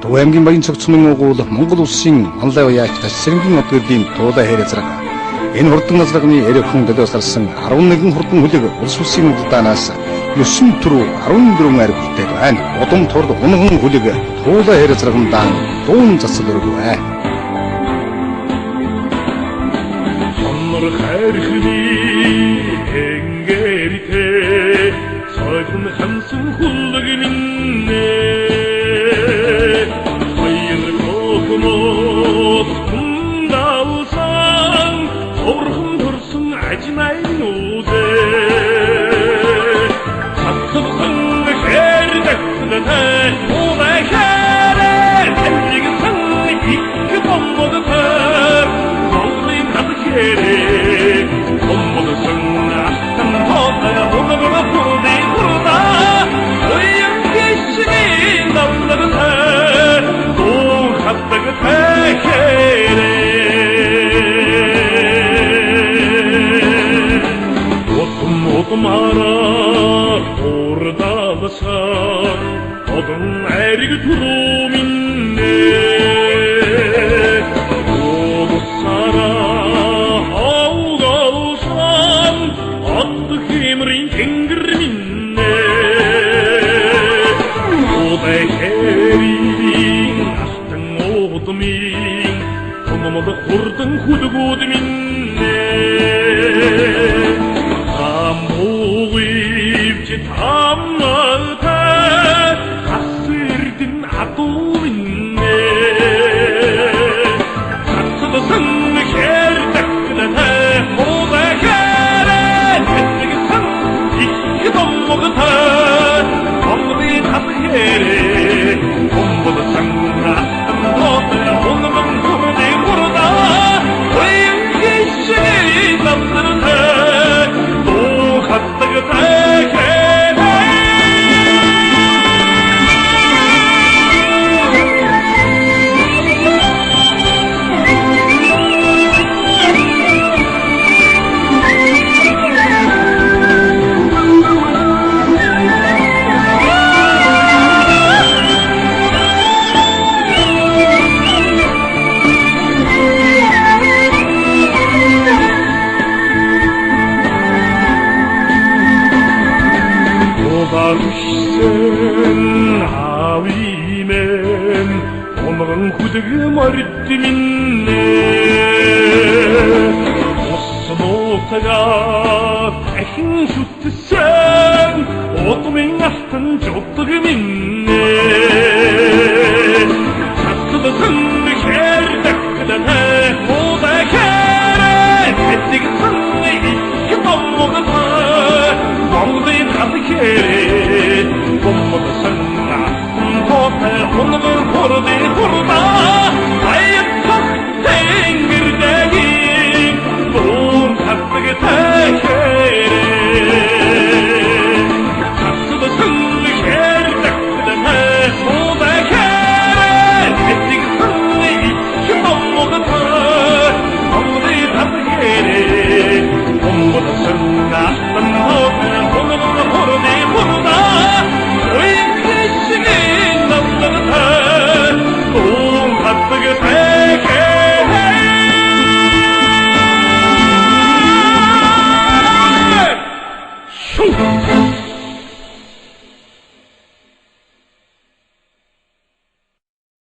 Төв аймгийн Баян цогцмын угуул Монгол улсын онлайн уяач Ташсэрэнгийн одгөрлийн туулай хэрэг. Энэ хурдан назрагны 90 төлөөс гарсан 11 хурдан хүлэг улс улсын удаанаас 9 төрөв 14 арь хүртэл байна. Удам турд унган хүлэг туулай хэрэг дуун засал өргөвэ. Сонор хайрхны энгэрité сойхон хамсан хүлэг миннэ баяр мохмот хүндалсан орхон төрсөн ажмай нүдэ хатсан хэрдэгтэнэ уухаарэ тэмцэгсэн их бомбодтер монголын хатхэрэ бомбодсон астан тоотая бомбодоо хүрдэ хүрда оян гişгин далларта дуу хаттаг тэхэрэ Отмара урдалсан одон айрыг туруминне Одсара аугалсан от химрин тэнгэр минне Одэхэрийн астан одмин томомод хурдан хүлгүүд минне Tammalta hasırdın aduminne Satsıdasın kerdeklerine Oda keren ettiğisin iki dommağıta Anladığın adı yeri Bombadasın astın doğdaya Onların kurdu burada Oyun geçişini dallarına Doğu kattığı teker Barışsın avimen Onların kudugu marıttı minne Ossun ortaga Ekin şuttu sen Otumin astın çoktuğu minne Satsıdasın kerdeklerine Oda keren ettiğisin iki domluğuna Bağlayın adı kere Bombadasın astın tope Onların kurdu kurda Ayıpsak tengirdeğin Doğum tatlığı tekere Satsıdasın kerdeklerine Oda keren ettiğisin iki domluğuna Bağlayın adı kere Bombadasın astın tope Shoot!